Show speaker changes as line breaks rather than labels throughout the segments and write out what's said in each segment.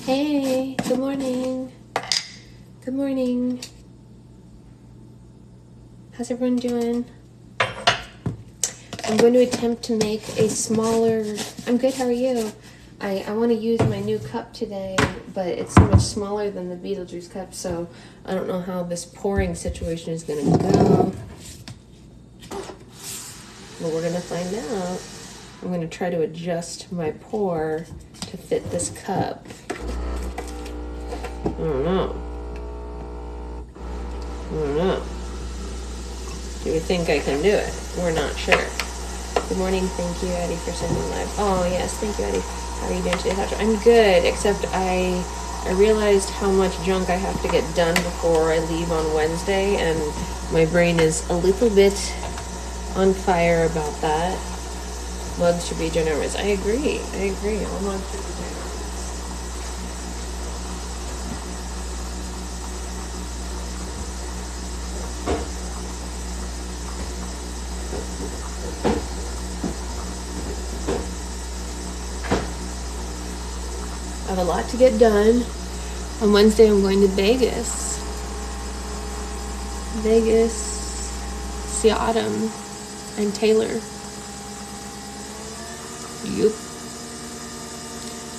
Hey, good morning. Good morning. How's everyone doing? I'm going to attempt to make a smaller... I'm good, how are you? I want to use my new cup today, but it's so much smaller than the Beetlejuice cup, so I don't know how this pouring situation is going to go. Well, we're going to find out. I'm going to try to adjust my pour to fit this cup. I don't know. Do we think I can do it? We're not sure. Good morning. Thank you, Eddie, for sending live. Oh, yes. Thank you, Eddie. How are you doing today, Patrick? I'm good, except I realized how much junk I have to get done before I leave on Wednesday, and my brain is a little bit on fire about that. Mugs should be generous. I agree. All mugs should be generous. I have a lot to get done. On Wednesday, I'm going to Vegas. See Autumn and Taylor. Yup.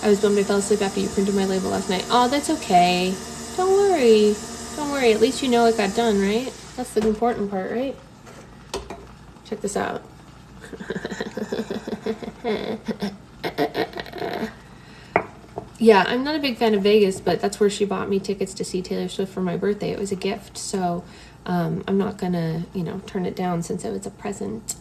I was bummed I fell asleep after you printed my label last night. Oh, that's okay. Don't worry. At least you know it got done, right? That's the important part, right? Check this out. Yeah, I'm not a big fan of Vegas, but that's where she bought me tickets to see Taylor Swift for my birthday. It was a gift, so I'm not gonna, turn it down since it was a present.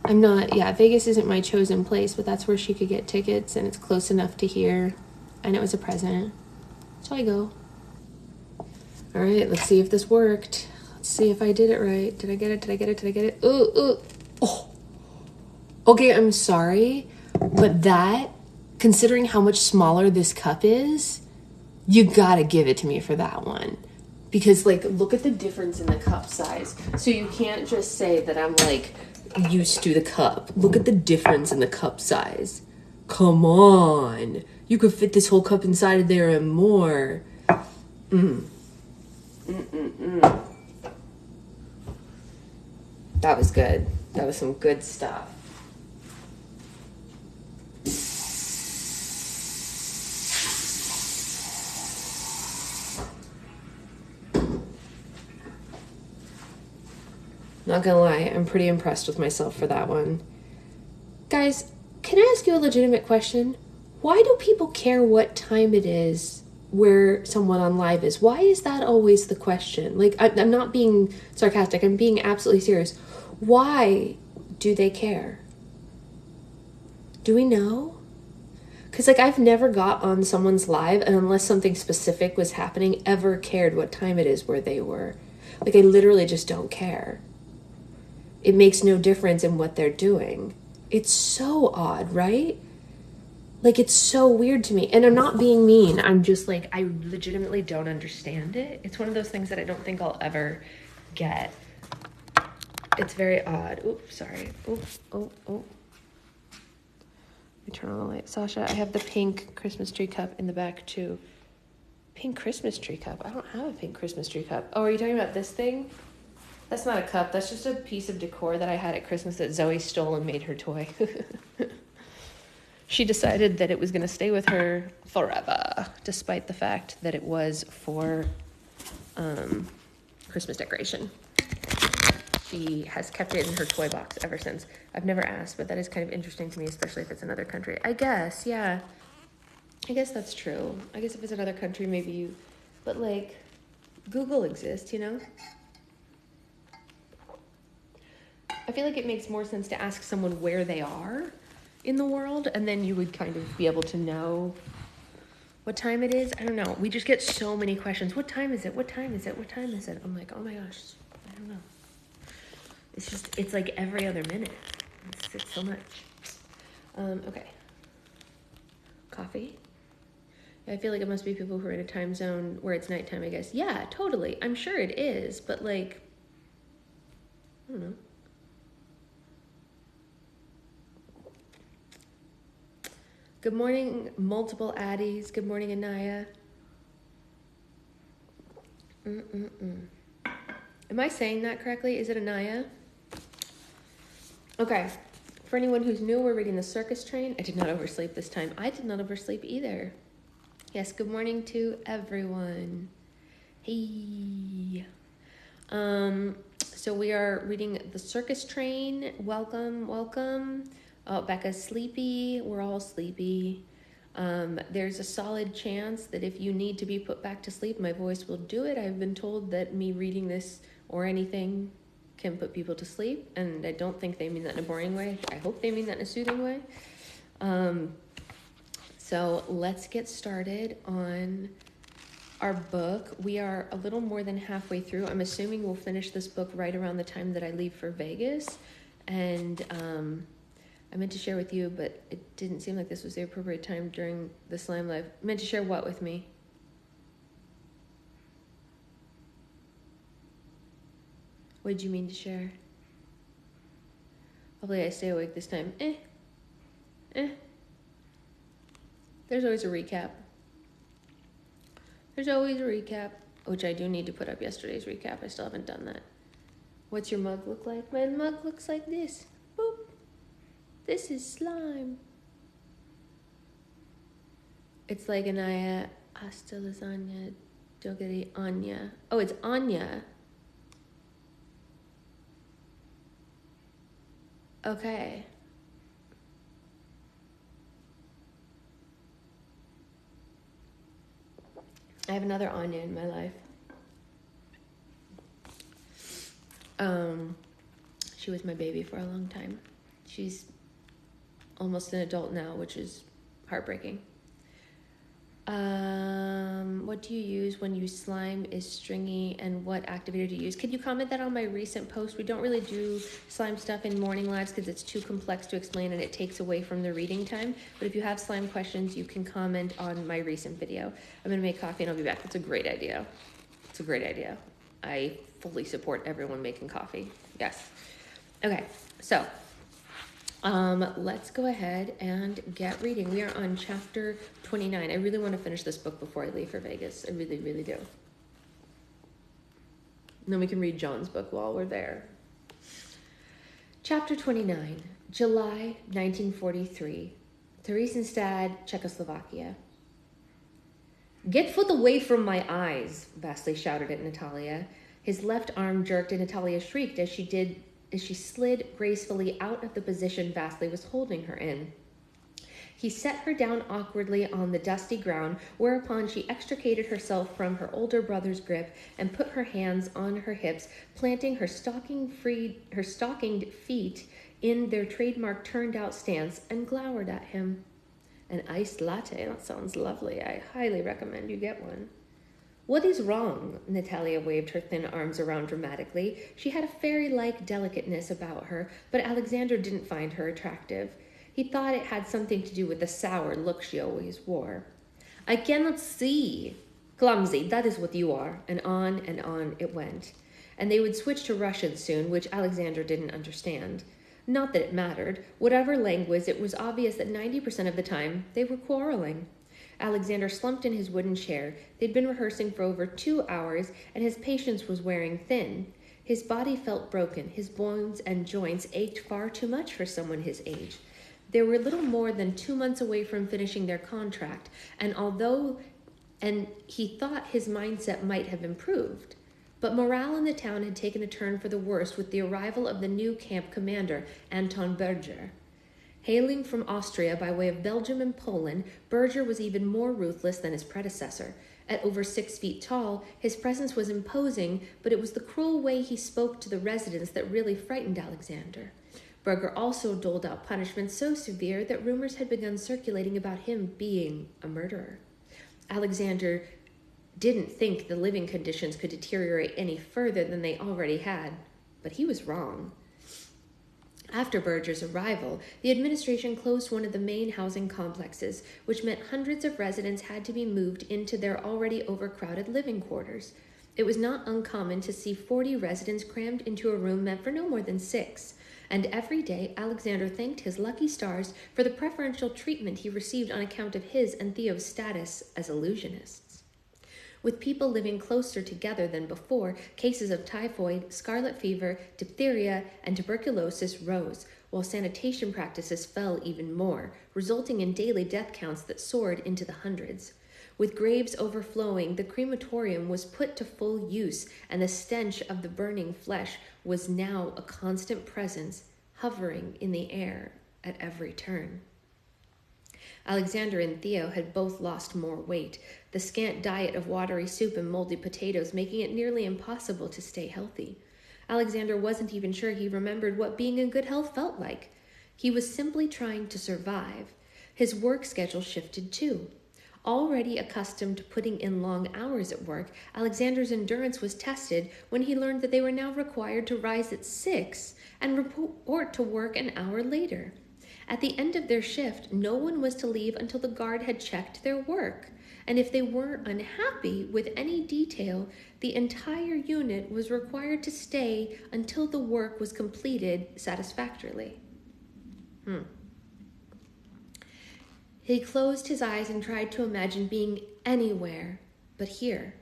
Vegas isn't my chosen place, but that's where she could get tickets, and it's close enough to here, and it was a present. So I go. All right, let's see if this worked. Let's see if I did it right. Did I get it? Ooh. Oh. Okay, I'm sorry, but that, considering how much smaller this cup is, you gotta give it to me for that one. Because, look at the difference in the cup size. So you can't just say that I'm, used to the cup. Look at the difference in the cup size. Come on. You could fit this whole cup inside of there and more. That was good. That was some good stuff. Not gonna lie, I'm pretty impressed with myself for that one. Guys, can I ask you a legitimate question? Why do people care what time it is where someone on live is? Why is that always the question? I'm not being sarcastic. I'm being absolutely serious. Why do they care? Do we know? Because, I've never got on someone's live, and unless something specific was happening, ever cared what time it is where they were. I literally just don't care. It makes no difference in what they're doing. It's so odd, right? It's so weird to me. And I'm not being mean. I'm just I legitimately don't understand it. It's one of those things that I don't think I'll ever get. It's very odd. Oops, sorry. Oh. Let me turn on the light. Sasha, I have the pink Christmas tree cup in the back too. Pink Christmas tree cup? I don't have a pink Christmas tree cup. Oh, are you talking about this thing? That's not a cup. That's just a piece of decor that I had at Christmas that Zoe stole and made her toy. She decided that it was going to stay with her forever, despite the fact that it was for Christmas decoration. She has kept it in her toy box ever since. I've never asked, but that is kind of interesting to me, especially if it's another country. I guess, yeah. I guess that's true. I guess if it's another country, maybe you... But, Google exists, I feel like it makes more sense to ask someone where they are in the world, and then you would kind of be able to know what time it is. I don't know. We just get so many questions. What time is it? What time is it? What time is it? I'm like, oh my gosh, I don't know. It's like every other minute. It's so much. Okay. Coffee. I feel like it must be people who are in a time zone where it's nighttime, I guess. Yeah, totally. I'm sure it is, but like, I don't know. Good morning, multiple Addies. Good morning, Anaya. Am I saying that correctly? Is it Anaya? Okay. For anyone who's new, we're reading the Circus Train. I did not oversleep this time. I did not oversleep either. Yes, good morning to everyone. Hey. So we are reading the Circus Train. Welcome, welcome. Oh, Becca's sleepy. We're all sleepy. There's a solid chance that if you need to be put back to sleep, my voice will do it. I've been told that me reading this or anything can put people to sleep, and I don't think they mean that in a boring way. I hope they mean that in a soothing way. So let's get started on our book. We are a little more than halfway through. I'm assuming we'll finish this book right around the time that I leave for Vegas. And I meant to share with you, but it didn't seem like this was the appropriate time during the Slime Live. I meant to share what with me? What did you mean to share? Hopefully I stay awake this time. There's always a recap. There's always a recap, which I do need to put up yesterday's recap. I still haven't done that. What's your mug look like? My mug looks like this. Boop. This is slime. It's like Anaya, hasta lasagna, dogeri Anya. Oh, it's Anya. Okay. I have another Anya in my life. She was my baby for a long time. She's almost an adult now, which is heartbreaking. What do you use when your slime is stringy, and what activator do you use? Could you comment that on my recent post? We don't really do slime stuff in morning lives because it's too complex to explain and it takes away from the reading time. But if you have slime questions, you can comment on my recent video. I'm going to make coffee and I'll be back. That's a great idea. It's a great idea. I fully support everyone making coffee. Yes. Okay, so let's go ahead and get reading. We are on chapter 29. I really want to finish this book before I leave for Vegas. I really, really do. And then we can read John's book while we're there. Chapter 29, July 1943, Theresienstadt, Czechoslovakia. "Get foot away from my eyes," Vasily shouted at Natalia. His left arm jerked and Natalia shrieked as she slid gracefully out of the position Vasily was holding her in. He set her down awkwardly on the dusty ground, whereupon she extricated herself from her older brother's grip and put her hands on her hips, planting her stockinged feet in their trademark turned-out stance, and glowered at him. An iced latte, that sounds lovely. I highly recommend you get one. "What is wrong?" Natalia waved her thin arms around dramatically. She had a fairy-like delicateness about her, but Alexander didn't find her attractive. He thought it had something to do with the sour look she always wore. "I cannot see." "Clumsy, that is what you are." And on it went. And they would switch to Russian soon, which Alexander didn't understand. Not that it mattered. Whatever language, it was obvious that 90% of the time they were quarreling. Alexander slumped in his wooden chair. They'd been rehearsing for over 2 hours, and his patience was wearing thin. His body felt broken. His bones and joints ached far too much for someone his age. They were little more than 2 months away from finishing their contract, and he thought his mindset might have improved. But morale in the town had taken a turn for the worse with the arrival of the new camp commander, Anton Berger. Hailing from Austria by way of Belgium and Poland, Berger was even more ruthless than his predecessor. At over 6 feet tall, his presence was imposing, but it was the cruel way he spoke to the residents that really frightened Alexander. Berger also doled out punishments so severe that rumors had begun circulating about him being a murderer. Alexander didn't think the living conditions could deteriorate any further than they already had, but he was wrong. After Berger's arrival, the administration closed one of the main housing complexes, which meant hundreds of residents had to be moved into their already overcrowded living quarters. It was not uncommon to see 40 residents crammed into a room meant for no more than 6, and every day Alexander thanked his lucky stars for the preferential treatment he received on account of his and Theo's status as illusionists. With people living closer together than before, cases of typhoid, scarlet fever, diphtheria, and tuberculosis rose, while sanitation practices fell even more, resulting in daily death counts that soared into the hundreds. With graves overflowing, the crematorium was put to full use, and the stench of the burning flesh was now a constant presence, hovering in the air at every turn. Alexander and Theo had both lost more weight, the scant diet of watery soup and moldy potatoes making it nearly impossible to stay healthy. Alexander wasn't even sure he remembered what being in good health felt like. He was simply trying to survive. His work schedule shifted too. Already accustomed to putting in long hours at work, Alexander's endurance was tested when he learned that they were now required to rise at 6 and report to work an hour later. At the end of their shift, no one was to leave until the guard had checked their work, and if they were unhappy with any detail, the entire unit was required to stay until the work was completed satisfactorily. He closed his eyes and tried to imagine being anywhere but here.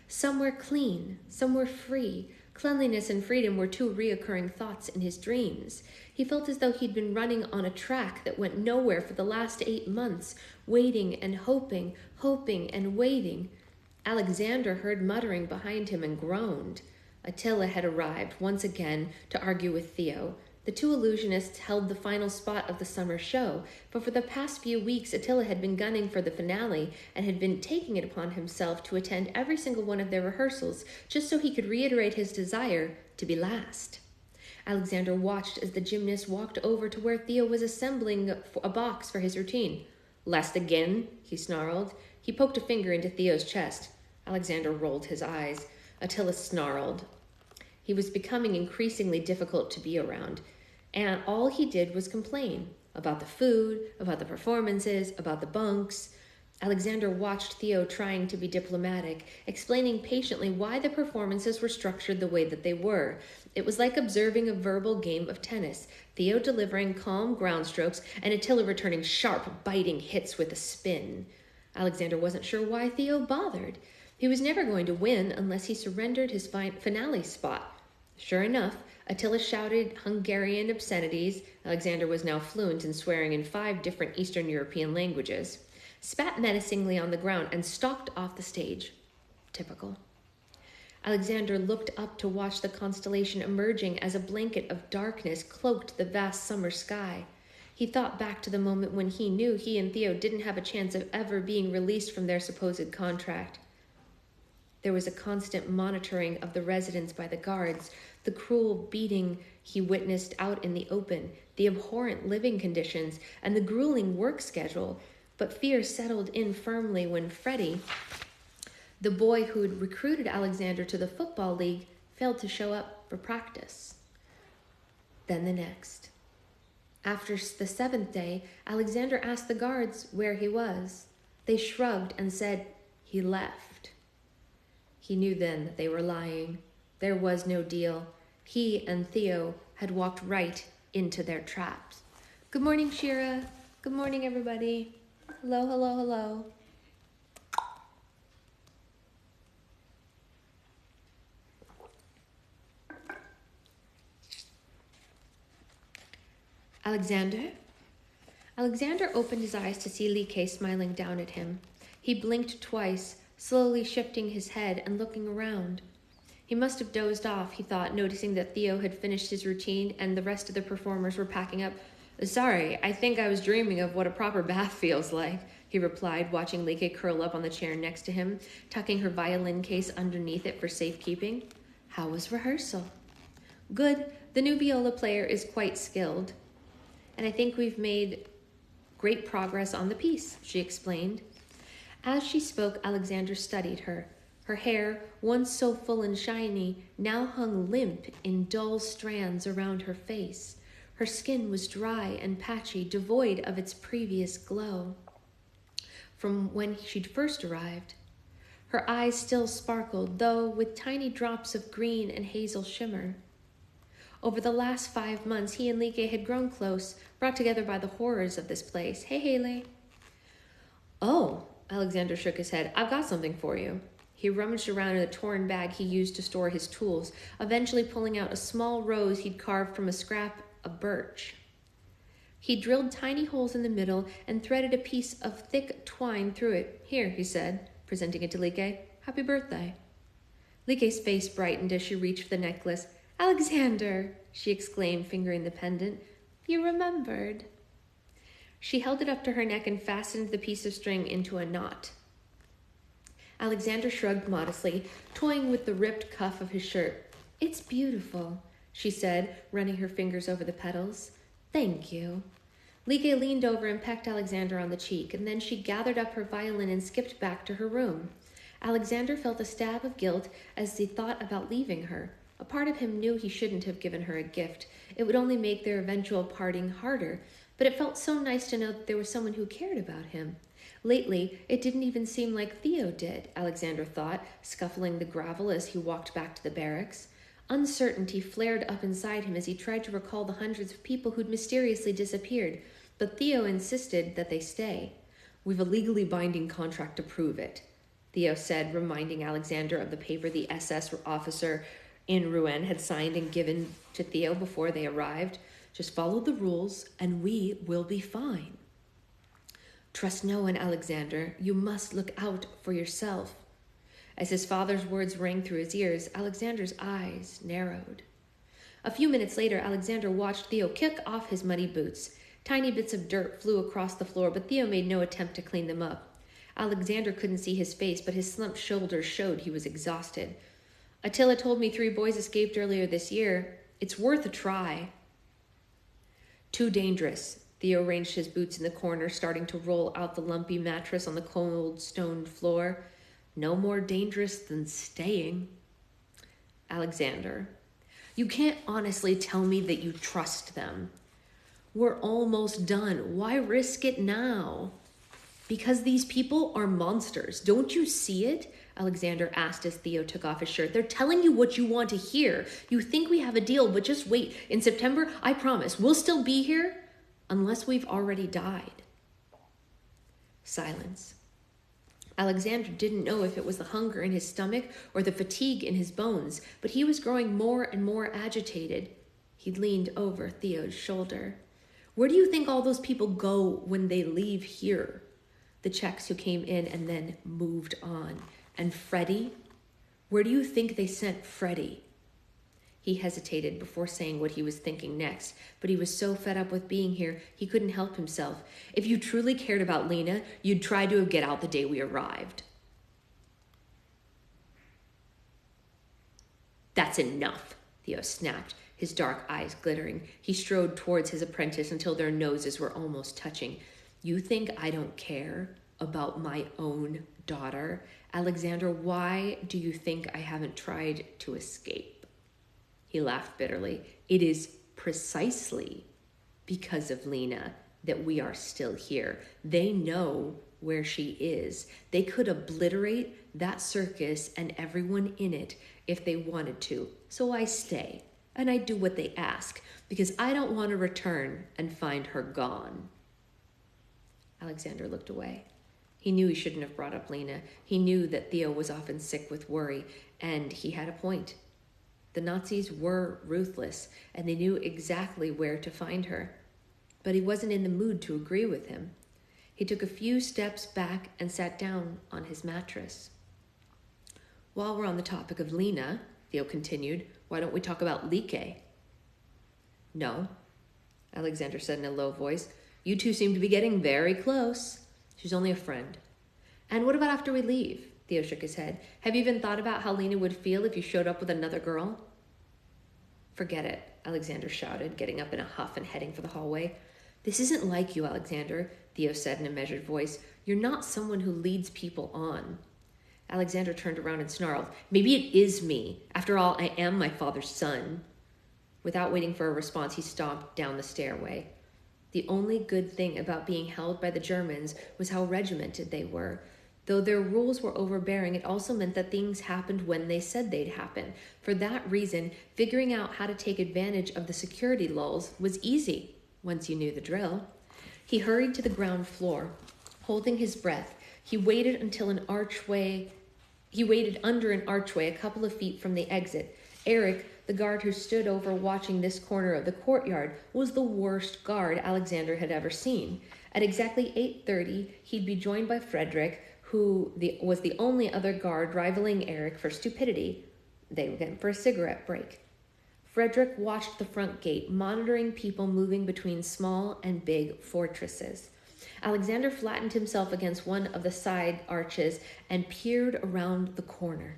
Somewhere clean, somewhere free. Cleanliness and freedom were two reoccurring thoughts in his dreams. He felt as though he'd been running on a track that went nowhere for the last 8 months, waiting and hoping, hoping and waiting. Alexander heard muttering behind him and groaned. Attila had arrived once again to argue with Theo. The two illusionists held the final spot of the summer show, but for the past few weeks Attila had been gunning for the finale and had been taking it upon himself to attend every single one of their rehearsals just so he could reiterate his desire to be last. Alexander watched as the gymnast walked over to where Theo was assembling a box for his routine. "Last again?" he snarled. He poked a finger into Theo's chest. Alexander rolled his eyes. Attila snarled. He was becoming increasingly difficult to be around, and all he did was complain about the food, about the performances, about the bunks. Alexander watched Theo trying to be diplomatic, explaining patiently why the performances were structured the way that they were. It was like observing a verbal game of tennis, Theo delivering calm ground strokes and Attila returning sharp, biting hits with a spin. Alexander wasn't sure why Theo bothered. He was never going to win unless he surrendered his finale spot. Sure enough, Attila shouted Hungarian obscenities. Alexander was now fluent in swearing in 5 different Eastern European languages, spat menacingly on the ground, and stalked off the stage. Typical. Alexander looked up to watch the constellation emerging as a blanket of darkness cloaked the vast summer sky. He thought back to the moment when he knew he and Theo didn't have a chance of ever being released from their supposed contract. There was a constant monitoring of the residents by the guards, the cruel beating he witnessed out in the open, the abhorrent living conditions, and the grueling work schedule. But fear settled in firmly when Freddie, the boy who had recruited Alexander to the football league, failed to show up for practice. Then the next. After the 7th day, Alexander asked the guards where he was. They shrugged and said he left. He knew then that they were lying. There was no deal. He and Theo had walked right into their traps. Good morning, Shira. Good morning, everybody. Hello, hello, hello. Alexander? Alexander opened his eyes to see Lee Kay smiling down at him. He blinked twice, slowly shifting his head and looking around. He must have dozed off, he thought, noticing that Theo had finished his routine and the rest of the performers were packing up. Sorry, I think I was dreaming of what a proper bath feels like. he replied, watching Leke curl up on the chair next to him, tucking her violin case underneath it for safekeeping. How was rehearsal? Good. The new viola player is quite skilled. And I think we've made great progress on the piece, she explained. As she spoke, Alexander studied her. Her hair, once so full and shiny, now hung limp in dull strands around her face. Her skin was dry and patchy, devoid of its previous glow from when she'd first arrived. Her eyes still sparkled, though with tiny drops of green and hazel shimmer. Over the last 5 months, he and Leke had grown close, brought together by the horrors of this place. Hey, Haley. Oh, Alexander shook his head. I've got something for you. He rummaged around in the torn bag he used to store his tools, eventually pulling out a small rose he'd carved from a scrap of birch. He drilled tiny holes in the middle and threaded a piece of thick twine through it. Here, he said, presenting it to Leke. Happy birthday. Leke's face brightened as she reached for the necklace. Alexander, she exclaimed, fingering the pendant. You remembered. She held it up to her neck and fastened the piece of string into a knot. Alexander shrugged modestly, toying with the ripped cuff of his shirt. It's beautiful, she said, running her fingers over the petals. Thank you. Leke leaned over and pecked Alexander on the cheek, and then she gathered up her violin and skipped back to her room. Alexander felt a stab of guilt as he thought about leaving her. A part of him knew he shouldn't have given her a gift. It would only make their eventual parting harder, but it felt so nice to know that there was someone who cared about him. Lately, it didn't even seem like Theo did, Alexander thought, scuffling the gravel as he walked back to the barracks. Uncertainty flared up inside him as he tried to recall the hundreds of people who'd mysteriously disappeared, but Theo insisted that they stay. We've a legally binding contract to prove it, Theo said, reminding Alexander of the paper the SS officer in Rouen had signed and given to Theo before they arrived. Just follow the rules and we will be fine. Trust no one, Alexander. You must look out for yourself. As his father's words rang through his ears, Alexander's eyes narrowed. A few minutes later, Alexander watched Theo kick off his muddy boots. Tiny bits of dirt flew across the floor, but Theo made no attempt to clean them up. Alexander couldn't see his face, but his slumped shoulders showed he was exhausted. Attila told me 3 boys escaped earlier this year. It's worth a try. Too dangerous. Theo arranged his boots in the corner, starting to roll out the lumpy mattress on the cold stone floor. No more dangerous than staying. Alexander, you can't honestly tell me that you trust them. We're almost done. Why risk it now? Because these people are monsters. Don't you see it? Alexander asked as Theo took off his shirt. They're telling you what you want to hear. You think we have a deal, but just wait. In September, I promise, we'll still be here unless we've already died. Silence. Alexander didn't know if it was the hunger in his stomach or the fatigue in his bones, but he was growing more and more agitated. He leaned over Theo's shoulder. Where do you think all those people go when they leave here? The Czechs who came in and then moved on. And Freddie? Where do you think they sent Freddie? He hesitated before saying what he was thinking next, but he was so fed up with being here, he couldn't help himself. If you truly cared about Lena, you'd try to get out the day we arrived. That's enough, Theo snapped, his dark eyes glittering. He strode towards his apprentice until their noses were almost touching. You think I don't care about my own daughter? Alexander, why do you think I haven't tried to escape? He laughed bitterly. It is precisely because of Lena that we are still here. They know where she is. They could obliterate that circus and everyone in it if they wanted to. So I stay and I do what they ask because I don't want to return and find her gone. Alexander looked away. He knew he shouldn't have brought up Lena. He knew that Theo was often sick with worry, and he had a point. The Nazis were ruthless, and they knew exactly where to find her. But he wasn't in the mood to agree with him. He took a few steps back and sat down on his mattress. While we're on the topic of Lena, Theo continued, why don't we talk about Leke? No, Alexander said in a low voice. You two seem to be getting very close. She's only a friend. And what about after we leave? Theo shook his head. Have you even thought about how Lena would feel if you showed up with another girl? Forget it, Alexander shouted, getting up in a huff and heading for the hallway. This isn't like you, Alexander, Theo said in a measured voice. You're not someone who leads people on. Alexander turned around and snarled. Maybe it is me. After all, I am my father's son. Without waiting for a response, he stomped down the stairway. The only good thing about being held by the Germans was how regimented they were. Though their rules were overbearing, it also meant that things happened when they said they'd happen. For that reason, figuring out how to take advantage of the security lulls was easy, once you knew the drill. He hurried to the ground floor. Holding his breath, he waited under an archway a couple of feet from the exit. Eric, the guard who stood over watching this corner of the courtyard, was the worst guard Alexander had ever seen. At exactly 8:30, he'd be joined by Frederick, who was the only other guard rivaling Eric for stupidity. They were going for a cigarette break. Frederick watched the front gate, monitoring people moving between small and big fortresses. Alexander flattened himself against one of the side arches and peered around the corner.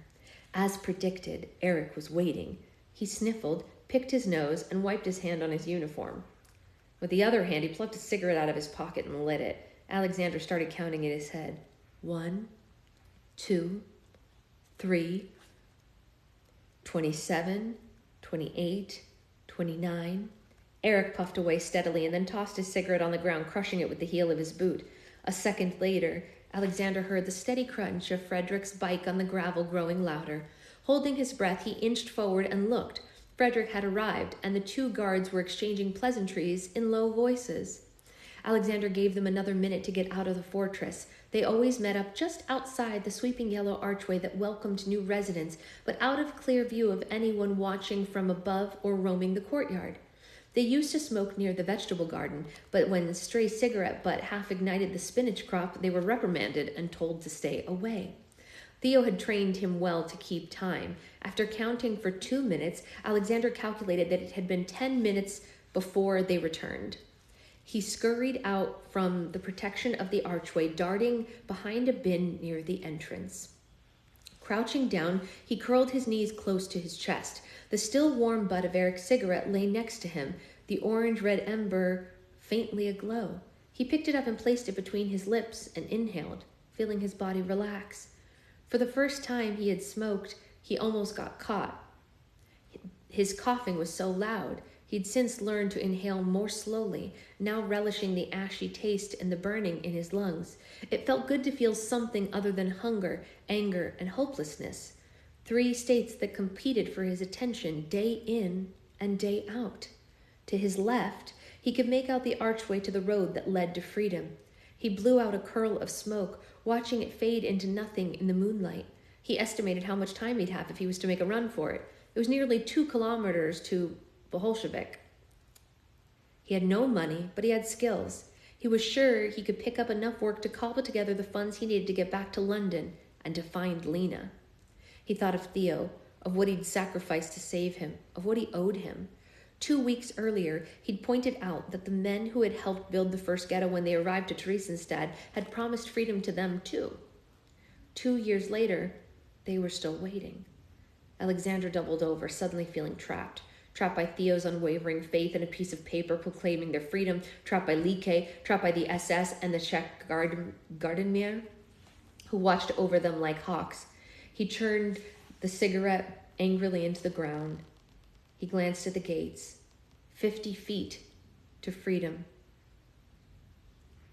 As predicted, Eric was waiting. He sniffled, picked his nose, and wiped his hand on his uniform. With the other hand, he plucked a cigarette out of his pocket and lit it. Alexander started counting in his head. 1, 2, 3, 27, 28, 29. Eric puffed away steadily and then tossed his cigarette on the ground, crushing it with the heel of his boot. A second later, Alexander heard the steady crunch of Frederick's bike on the gravel growing louder. Holding his breath, he inched forward and looked. Frederick had arrived, and the two guards were exchanging pleasantries in low voices. Alexander gave them another minute to get out of the fortress. They always met up just outside the sweeping yellow archway that welcomed new residents, but out of clear view of anyone watching from above or roaming the courtyard. They used to smoke near the vegetable garden, but when a stray cigarette butt half ignited the spinach crop, they were reprimanded and told to stay away. Theo had trained him well to keep time. After counting for 2 minutes, Alexander calculated that it had been 10 minutes before they returned. He scurried out from the protection of the archway, darting behind a bin near the entrance. Crouching down, he curled his knees close to his chest. The still warm butt of Eric's cigarette lay next to him, the orange-red ember faintly aglow. He picked it up and placed it between his lips and inhaled, feeling his body relax. For the first time he had smoked, he almost got caught. His coughing was so loud. He'd since learned to inhale more slowly, now relishing the ashy taste and the burning in his lungs. It felt good to feel something other than hunger, anger, and hopelessness. 3 states that competed for his attention day in and day out. To his left, he could make out the archway to the road that led to freedom. He blew out a curl of smoke, watching it fade into nothing in the moonlight. He estimated how much time he'd have if he was to make a run for it. It was nearly 2 kilometers to Bolshevik. He had no money, but he had skills. He was sure he could pick up enough work to cobble together the funds he needed to get back to London and to find Lena. He thought of Theo, of what he'd sacrificed to save him, of what he owed him. 2 weeks earlier, he'd pointed out that the men who had helped build the first ghetto when they arrived at Theresienstadt had promised freedom to them too. 2 years later, they were still waiting. Alexander doubled over, suddenly feeling trapped by Theo's unwavering faith in a piece of paper proclaiming their freedom, trapped by Lieke, trapped by the SS and the Czech Gardenier, who watched over them like hawks. He turned the cigarette angrily into the ground. He glanced at the gates. 50 feet to freedom.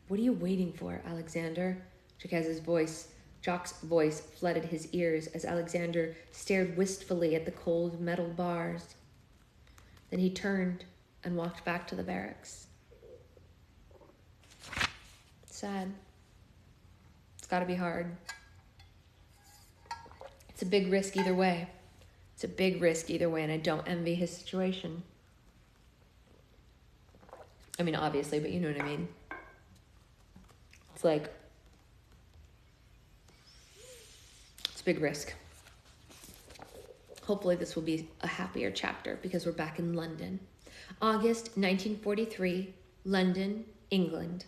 What are you waiting for, Alexander? Jock's voice flooded his ears as Alexander stared wistfully at the cold metal bars. Then he turned and walked back to the barracks. Sad. It's got to be hard. It's a big risk either way. And I don't envy his situation. I mean, obviously, but you know what I mean. It's like, it's a big risk. Hopefully this will be a happier chapter because we're back in London. August 1943, London, England.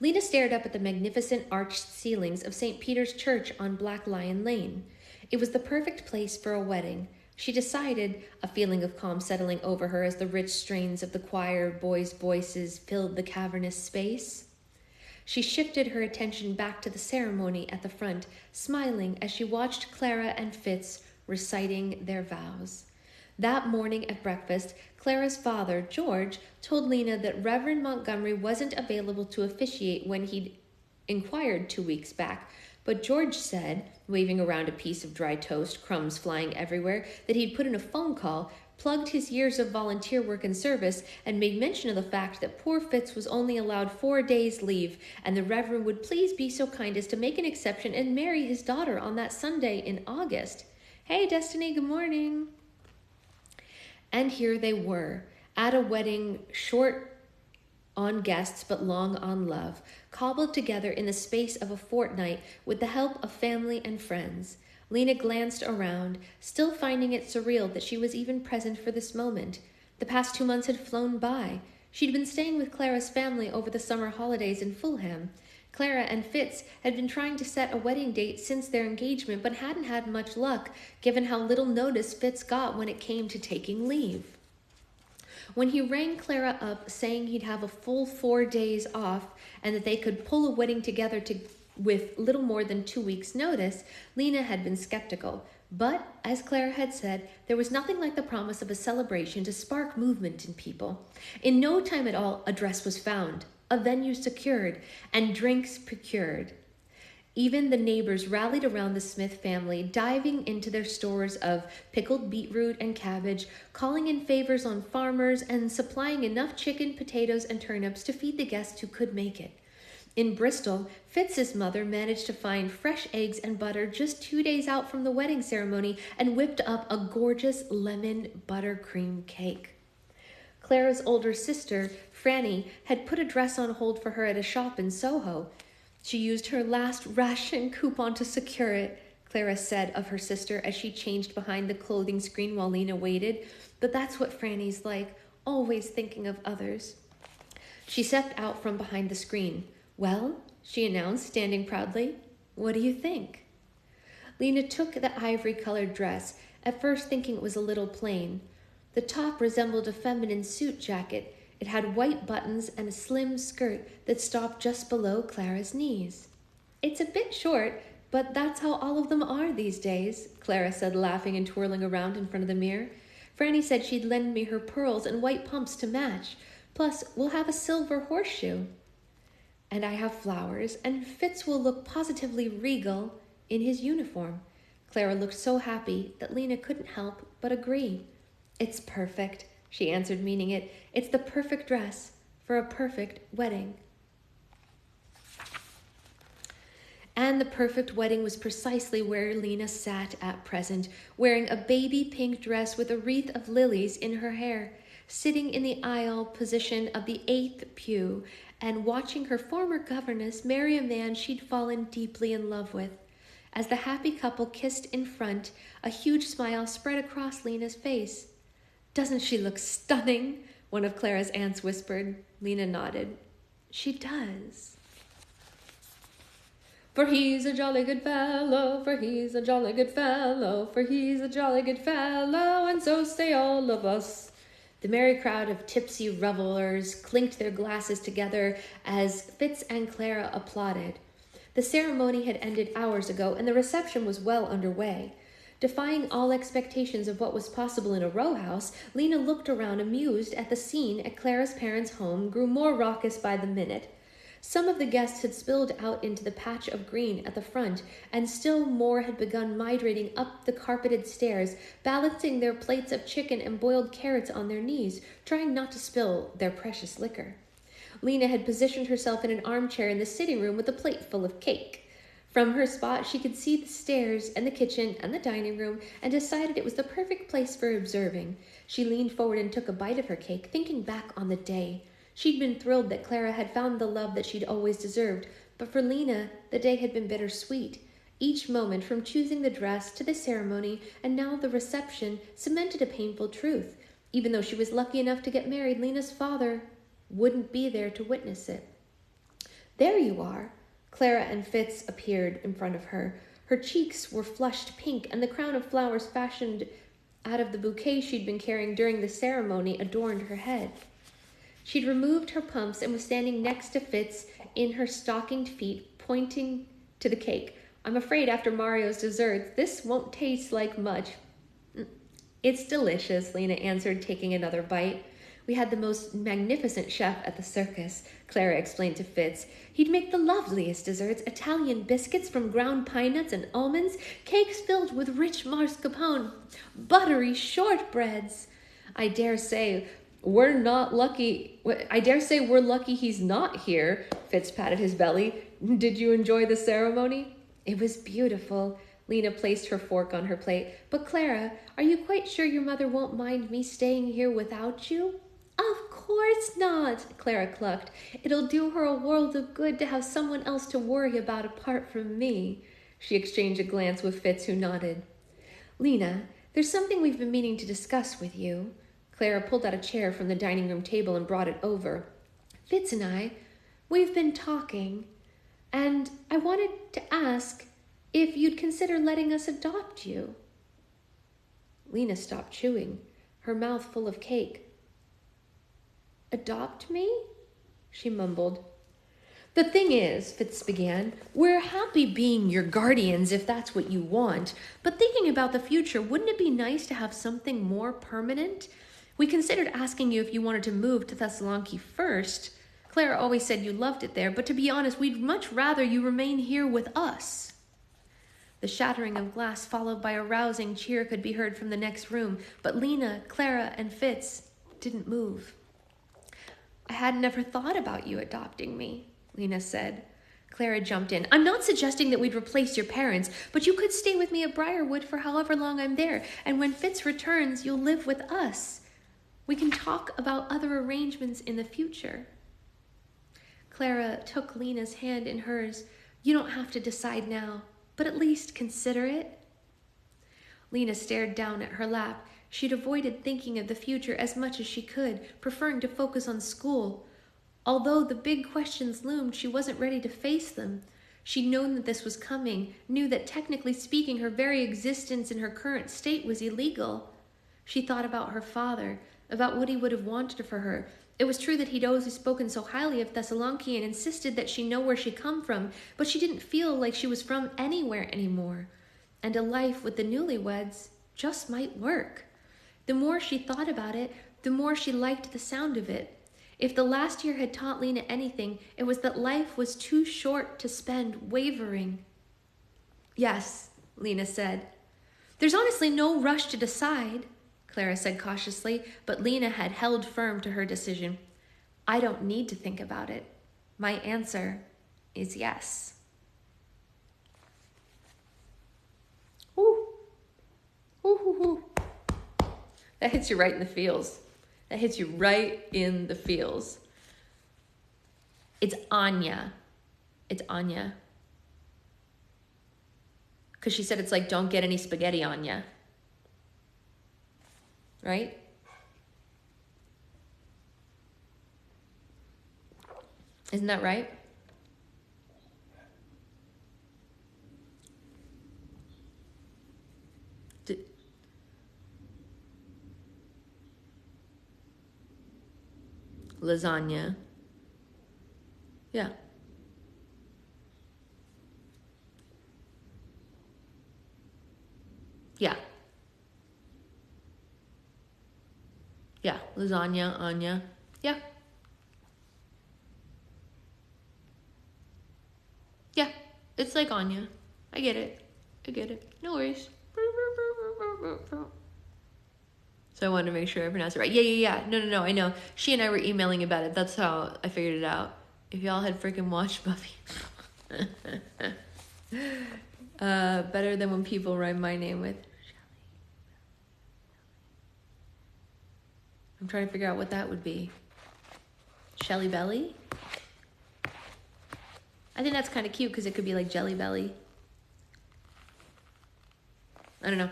Lena stared up at the magnificent arched ceilings of St. Peter's Church on Black Lion Lane. It was the perfect place for a wedding. She decided, a feeling of calm settling over her as the rich strains of the choir boys' voices filled the cavernous space. She shifted her attention back to the ceremony at the front, smiling as she watched Clara and Fitz reciting their vows. That morning at breakfast, Clara's father, George, told Lena that Reverend Montgomery wasn't available to officiate when he'd inquired 2 weeks back, but George said, waving around a piece of dry toast, crumbs flying everywhere, that he'd put in a phone call, plugged his years of volunteer work and service, and made mention of the fact that poor Fitz was only allowed 4 days' leave, and the Reverend would please be so kind as to make an exception and marry his daughter on that Sunday in August. Hey, Destiny, good morning. And here they were, at a wedding short on guests but long on love, cobbled together in the space of a fortnight with the help of family and friends. Lena glanced around, still finding it surreal that she was even present for this moment. The past 2 months had flown by. She'd been staying with Clara's family over the summer holidays in Fulham. Clara and Fitz had been trying to set a wedding date since their engagement, but hadn't had much luck, given how little notice Fitz got when it came to taking leave. When he rang Clara up saying he'd have a full 4 days off and that they could pull a wedding together with little more than 2 weeks' notice, Lena had been skeptical. But, as Clara had said, there was nothing like the promise of a celebration to spark movement in people. In no time at all, a dress was found, a venue secured, and drinks procured. Even the neighbors rallied around the Smith family, diving into their stores of pickled beetroot and cabbage, calling in favors on farmers, and supplying enough chicken, potatoes, and turnips to feed the guests who could make it. In Bristol, Fitz's mother managed to find fresh eggs and butter just 2 days out from the wedding ceremony and whipped up a gorgeous lemon buttercream cake. Clara's older sister, Franny, had put a dress on hold for her at a shop in Soho. She used her last ration coupon to secure it, Clara said of her sister as she changed behind the clothing screen while Lena waited. But that's what Franny's like, always thinking of others. She stepped out from behind the screen. Well, she announced, standing proudly, what do you think? Lena took the ivory-colored dress, at first thinking it was a little plain. The top resembled a feminine suit jacket. It had white buttons and a slim skirt that stopped just below Clara's knees. It's a bit short, but that's how all of them are these days, Clara said, laughing and twirling around in front of the mirror. Franny said she'd lend me her pearls and white pumps to match. Plus, we'll have a silver horseshoe. And I have flowers, and Fitz will look positively regal in his uniform. Clara looked so happy that Lena couldn't help but agree. It's perfect, she answered, meaning it. It's the perfect dress for a perfect wedding. And the perfect wedding was precisely where Lena sat at present, wearing a baby pink dress with a wreath of lilies in her hair, sitting in the aisle position of the 8th pew and watching her former governess marry a man she'd fallen deeply in love with. As the happy couple kissed in front, a huge smile spread across Lena's face. Doesn't she look stunning? One of Clara's aunts whispered. Lena nodded. She does. For he's a jolly good fellow, for he's a jolly good fellow, for he's a jolly good fellow, and so say all of us. The merry crowd of tipsy revelers clinked their glasses together as Fitz and Clara applauded. The ceremony had ended hours ago, and the reception was well underway. Defying all expectations of what was possible in a row house, Lena looked around amused at the scene at Clara's parents' home grew more raucous by the minute. Some of the guests had spilled out into the patch of green at the front, and still more had begun migrating up the carpeted stairs, balancing their plates of chicken and boiled carrots on their knees, trying not to spill their precious liquor. Lena had positioned herself in an armchair in the sitting room with a plate full of cake. From her spot, she could see the stairs and the kitchen and the dining room and decided it was the perfect place for observing. She leaned forward and took a bite of her cake, thinking back on the day. She'd been thrilled that Clara had found the love that she'd always deserved, but for Lena, the day had been bittersweet. Each moment, from choosing the dress to the ceremony and now the reception, cemented a painful truth. Even though she was lucky enough to get married, Lena's father wouldn't be there to witness it. There you are. Clara and Fitz appeared in front of her. Her cheeks were flushed pink, and the crown of flowers fashioned out of the bouquet she'd been carrying during the ceremony adorned her head. She'd removed her pumps and was standing next to Fitz in her stockinged feet, pointing to the cake. I'm afraid after Mario's desserts, this won't taste like much. It's delicious, Lena answered, taking another bite. We had the most magnificent chef at the circus, Clara explained to Fitz. He'd make the loveliest desserts, Italian biscuits from ground pine nuts and almonds, cakes filled with rich mascarpone, buttery shortbreads. I dare say we're lucky he's not here, Fitz patted his belly. Did you enjoy the ceremony? It was beautiful. Lena placed her fork on her plate. But Clara, are you quite sure your mother won't mind me staying here without you? Of course not, Clara clucked. It'll do her a world of good to have someone else to worry about apart from me. She exchanged a glance with Fitz, who nodded. Lena, there's something we've been meaning to discuss with you. Clara pulled out a chair from the dining room table and brought it over. Fitz and we've been talking, and I wanted to ask if you'd consider letting us adopt you. Lena stopped chewing, her mouth full of cake. Adopt me? She mumbled. The thing is, Fitz began, we're happy being your guardians if that's what you want, but thinking about the future, wouldn't it be nice to have something more permanent? We considered asking you if you wanted to move to Thessaloniki first. Clara always said you loved it there, but to be honest, we'd much rather you remain here with us. The shattering of glass followed by a rousing cheer could be heard from the next room, but Lena, Clara, and Fitz didn't move. I had never thought about you adopting me, Lena said. Clara jumped in. I'm not suggesting that we'd replace your parents, but you could stay with me at Briarwood for however long I'm there, and when Fitz returns, you'll live with us. We can talk about other arrangements in the future. Clara took Lena's hand in hers. You don't have to decide now, but at least consider it. Lena stared down at her lap. She'd avoided thinking of the future as much as she could, preferring to focus on school. Although the big questions loomed, she wasn't ready to face them. She'd known that this was coming, knew that technically speaking, her very existence in her current state was illegal. She thought about her father, about what he would have wanted for her. It was true that he'd always spoken so highly of Thessaloniki and insisted that she know where she come from, but she didn't feel like she was from anywhere anymore. And a life with the newlyweds just might work. The more she thought about it, the more she liked the sound of it. If the last year had taught Lena anything, it was that life was too short to spend wavering. Yes, Lena said. There's honestly no rush to decide, Clara said cautiously, but Lena had held firm to her decision. I don't need to think about it. My answer is yes. Ooh. Ooh, ooh, ooh. That hits you right in the feels. That hits you right in the feels. It's Anya. It's Anya. Because she said it's like, don't get any spaghetti on ya. Right? Isn't that right? Lasagna. Yeah. Yeah. Yeah. Lasagna, Anya. Yeah. Yeah. It's like Anya. I get it. I get it. No worries. So I wanted to make sure I pronounced it right. Yeah. No, I know. She and I were emailing about it. That's how I figured it out. If y'all had freaking watched Buffy. Better than when people rhyme my name with Shelly. I'm trying to figure out what that would be. Shelly Belly? I think that's kind of cute because it could be like Jelly Belly. I don't know.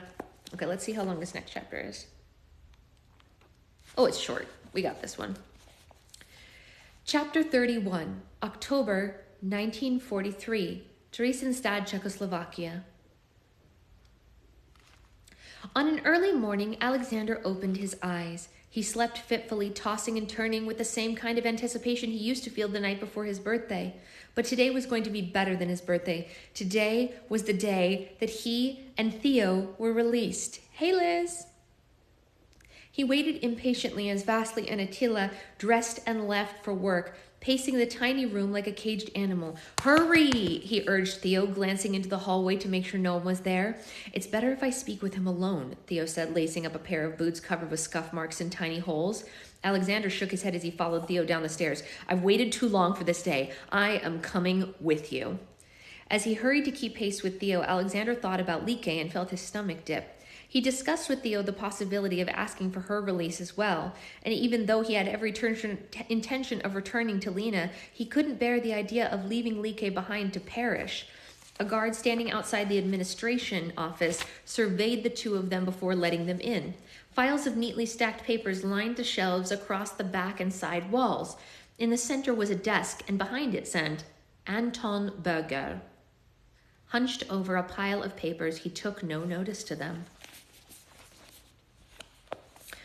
Okay, let's see how long this next chapter is. Oh, it's short. We got this one. Chapter 31, October 1943, Theresienstadt, Czechoslovakia. On an early morning, Alexander opened his eyes. He slept fitfully, tossing and turning with the same kind of anticipation he used to feel the night before his birthday. But today was going to be better than his birthday. Today was the day that he and Theo were released. Hey, Liz! He waited impatiently as Vasily and Attila dressed and left for work, pacing the tiny room like a caged animal. Hurry, he urged Theo, glancing into the hallway to make sure no one was there. It's better if I speak with him alone, Theo said, lacing up a pair of boots covered with scuff marks and tiny holes. Alexander shook his head as he followed Theo down the stairs. I've waited too long for this day. I am coming with you. As he hurried to keep pace with Theo, Alexander thought about Like and felt his stomach dip. He discussed with Theo the possibility of asking for her release as well, and even though he had every intention of returning to Lena, he couldn't bear the idea of leaving Like behind to perish. A guard standing outside the administration office surveyed the two of them before letting them in. Files of neatly stacked papers lined the shelves across the back and side walls. In the center was a desk, and behind it said, Anton Berger. Hunched over a pile of papers, he took no notice to them.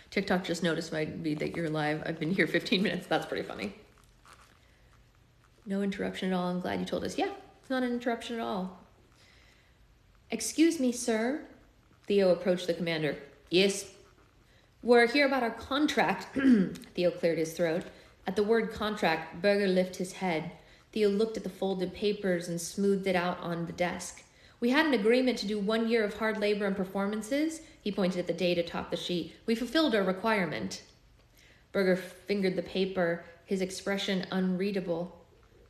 TikTok just noticed my read that you're live. I've been here 15 minutes. That's pretty funny. No interruption at all. I'm glad you told us. Yeah, it's not an interruption at all. Excuse me, sir. Theo approached the commander. Yes. We're here about our contract. Theo cleared his throat. At the word contract, Berger lifted his head. Theo looked at the folded papers and smoothed it out on the desk. We had an agreement to do 1 year of hard labor and performances. He pointed at the date atop the sheet. We fulfilled our requirement. Berger fingered the paper, his expression unreadable.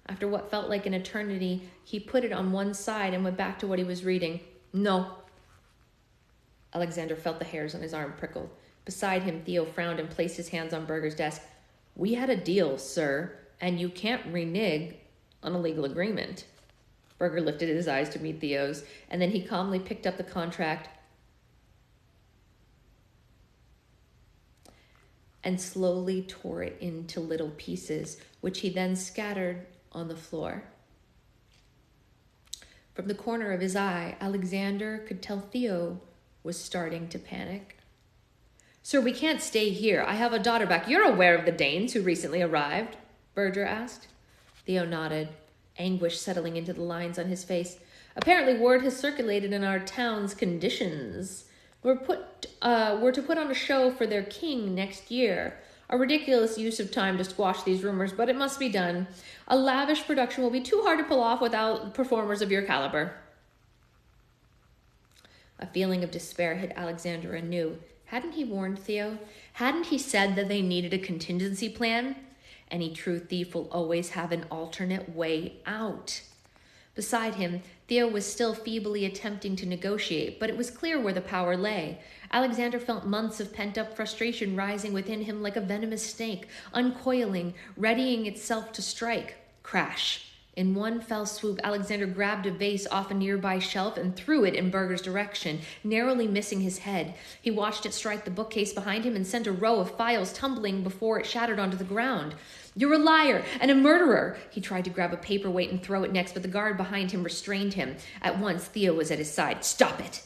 After what felt like an eternity, he put it on one side and went back to what he was reading. No. Alexander felt the hairs on his arm prickle. Beside him, Theo frowned and placed his hands on Berger's desk. We had a deal, sir, and you can't renege on a legal agreement. Berger lifted his eyes to meet Theo's, and then he calmly picked up the contract and slowly tore it into little pieces, which he then scattered on the floor. From the corner of his eye, Alexander could tell Theo was starting to panic. Sir, we can't stay here. I have a daughter back. You're aware of the Danes who recently arrived? Berger asked. Theo nodded, anguish settling into the lines on his face. Apparently word has circulated in our town's conditions. We're to put on a show for their king next year. A ridiculous use of time to squash these rumors, but it must be done. A lavish production will be too hard to pull off without performers of your caliber. A feeling of despair hit Alexander anew. Hadn't he warned Theo? Hadn't he said that they needed a contingency plan? Any true thief will always have an alternate way out. Beside him, Theo was still feebly attempting to negotiate, but it was clear where the power lay. Alexander felt months of pent-up frustration rising within him like a venomous snake, uncoiling, readying itself to strike. Crash. In one fell swoop, Alexander grabbed a vase off a nearby shelf and threw it in Berger's direction, narrowly missing his head. He watched it strike the bookcase behind him and sent a row of files tumbling before it shattered onto the ground. You're a liar and a murderer! He tried to grab a paperweight and throw it next, but the guard behind him restrained him. At once, Theo was at his side. Stop it!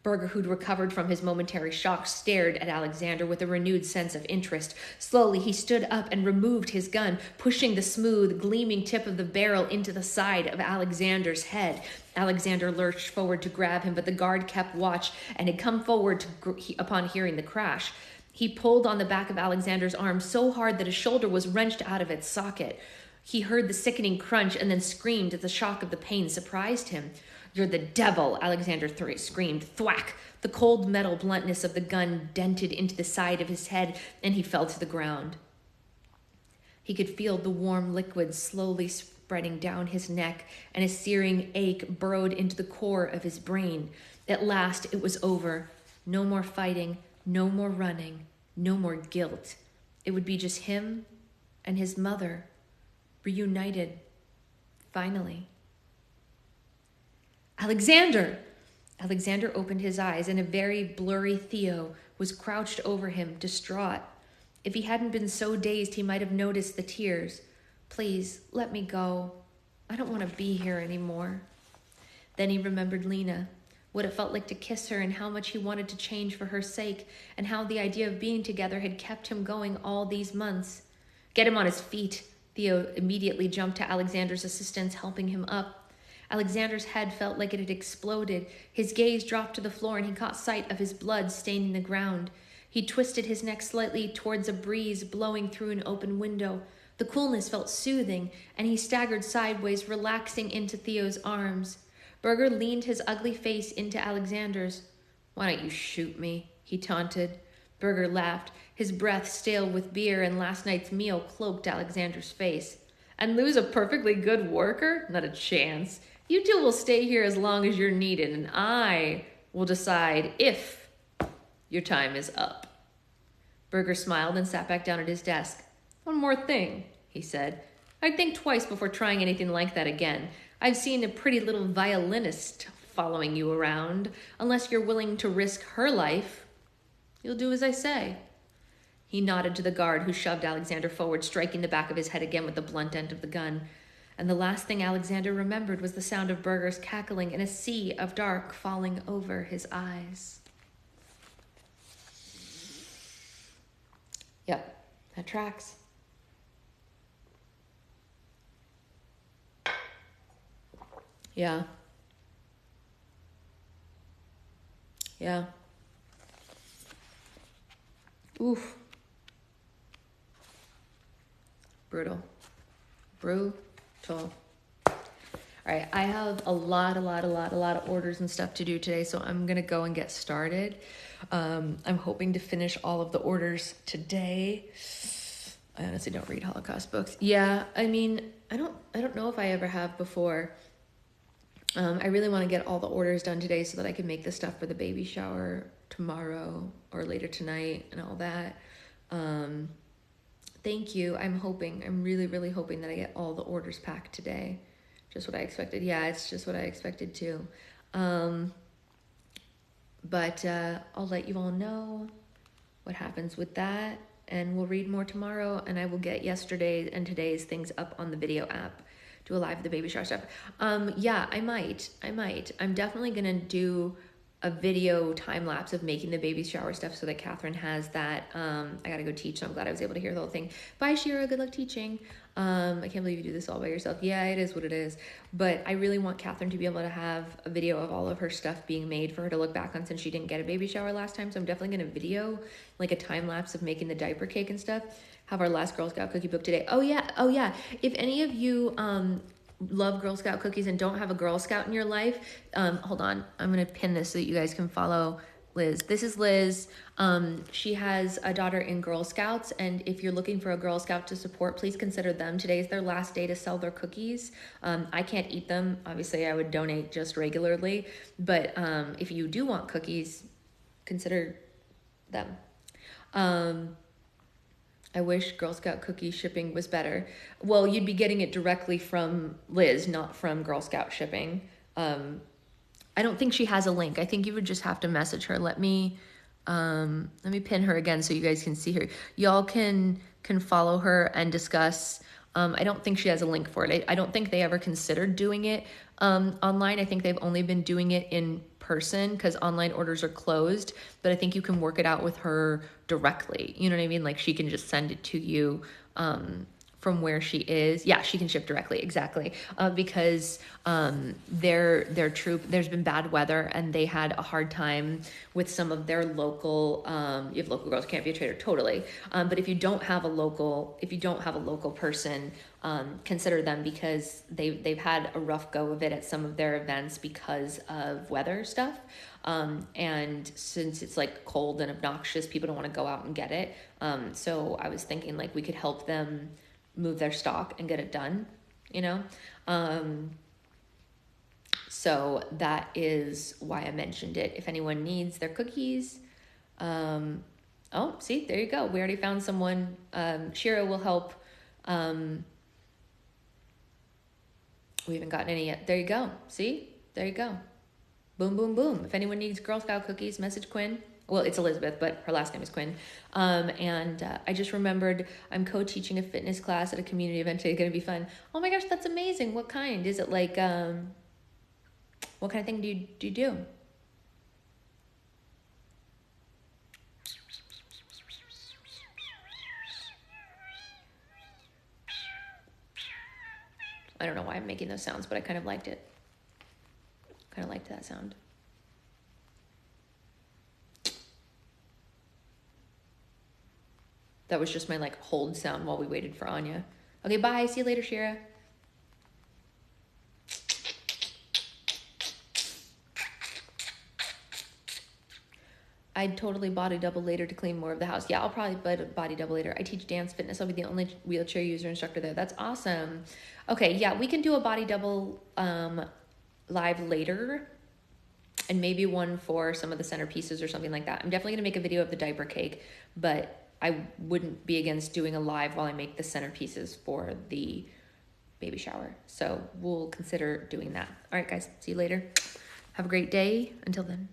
Berger, who'd recovered from his momentary shock, stared at Alexander with a renewed sense of interest. Slowly, he stood up and removed his gun, pushing the smooth, gleaming tip of the barrel into the side of Alexander's head. Alexander lurched forward to grab him, but the guard kept watch and had come forward upon hearing the crash. He pulled on the back of Alexander's arm so hard that his shoulder was wrenched out of its socket. He heard the sickening crunch and then screamed as the shock of the pain surprised him. You're the devil, Alexander screamed. Thwack! The cold metal bluntness of the gun dented into the side of his head, and he fell to the ground. He could feel the warm liquid slowly spreading down his neck, and a searing ache burrowed into the core of his brain. At last, it was over. No more fighting, no more running, no more guilt. It would be just him and his mother, reunited, finally. Alexander! Alexander opened his eyes, and a very blurry Theo was crouched over him, distraught. If he hadn't been so dazed, he might have noticed the tears. Please, let me go. I don't want to be here anymore. Then he remembered Lena, what it felt like to kiss her and how much he wanted to change for her sake, and how the idea of being together had kept him going all these months. Get him on his feet. Theo immediately jumped to Alexander's assistance, helping him up. Alexander's head felt like it had exploded. His gaze dropped to the floor and he caught sight of his blood staining the ground. He twisted his neck slightly towards a breeze blowing through an open window. The coolness felt soothing, and he staggered sideways, relaxing into Theo's arms. Berger leaned his ugly face into Alexander's. Why don't you shoot me? He taunted. Berger laughed, his breath stale with beer, and last night's meal cloaked Alexander's face. And lose a perfectly good worker? Not a chance. You two will stay here as long as you're needed, and I will decide if your time is up. Berger smiled and sat back down at his desk. One more thing, he said. I'd think twice before trying anything like that again. I've seen a pretty little violinist following you around. Unless you're willing to risk her life, you'll do as I say. He nodded to the guard, who shoved Alexander forward, striking the back of his head again with the blunt end of the gun. And the last thing Alexander remembered was the sound of Berger's cackling and a sea of dark falling over his eyes. Yep, that tracks. Yeah. Yeah. Oof. Brutal. All right, I have a lot of orders and stuff to do today, so I'm gonna go and get started. I'm hoping to finish all of the orders today. I honestly don't read Holocaust books. Yeah, I mean, I don't know if I ever have before. I really want to get all the orders done today so that I can make the stuff for the baby shower tomorrow or later tonight and all that. Thank you. I'm really hoping that I get all the orders packed today. Just what I expected. Yeah, it's just what I expected too. But I'll let you all know what happens with that, and we'll read more tomorrow, and I will get yesterday's and today's things up on the video app. Do a live the baby shower stuff. Yeah, I might. I'm definitely gonna do a video time lapse of making the baby shower stuff so that Catherine has that. I gotta go teach, so I'm glad I was able to hear the whole thing. Bye, Shira. Good luck teaching. I can't believe you do this all by yourself. Yeah, it is what it is. But I really want Catherine to be able to have a video of all of her stuff being made for her to look back on, since she didn't get a baby shower last time. So I'm definitely gonna video like a time lapse of making the diaper cake and stuff. Have our last Girl Scout cookie book today. Oh yeah. If any of you love Girl Scout cookies and don't have a Girl Scout in your life, hold on, I'm gonna pin this so that you guys can follow Liz. This is Liz. She has a daughter in Girl Scouts, and if you're looking for a Girl Scout to support, please consider them. Today is their last day to sell their cookies. I can't eat them. Obviously, I would donate just regularly, but if you do want cookies, consider them. I wish Girl Scout cookie shipping was better. Well, you'd be getting it directly from Liz, not from Girl Scout shipping. I don't think she has a link. I think you would just have to message her. Let me pin her again so you guys can see her. Y'all can follow her and discuss. I don't think she has a link for it. I don't think they ever considered doing it online. I think they've only been doing it in person because online orders are closed, but I think you can work it out with her directly. You know what I mean? Like she can just send it to you from where she is. Yeah, she can ship directly, exactly. Because their troop, there's been bad weather and they had a hard time with some of their local, you have local girls, can't be a traitor, totally. But if you don't have a local person, consider them, because they've had a rough go of it at some of their events because of weather stuff. And since it's like cold and obnoxious, people don't want to go out and get it. So I was thinking like we could help them move their stock and get it done, you know? So that is why I mentioned it. If anyone needs their cookies, oh, see, there you go. We already found someone. Shira will help. We haven't gotten any yet. There you go. See, there you go. Boom, boom, boom. If anyone needs Girl Scout cookies, message Quinn.
Well, it's Elizabeth, but her last name is Quinn. I just remembered I'm co-teaching a fitness class at a community event today. It's going to be fun. Oh my gosh, that's amazing. What kind? Is it like, what kind of thing do you do? I don't know why I'm making those sounds, but I kind of liked it. Kind of liked that sound. That was just my like hold sound while we waited for Anya. Okay, bye. See you later, Shira. I'd totally body double later to clean more of the house. Yeah, I'll probably body double later. I teach dance fitness. I'll be the only wheelchair user instructor there. That's awesome. Okay, yeah, we can do a body double live later, and maybe one for some of the centerpieces or something like that. I'm definitely going to make a video of the diaper cake, but I wouldn't be against doing a live while I make the centerpieces for the baby shower. So we'll consider doing that. All right, guys, see you later. Have a great day. Until then.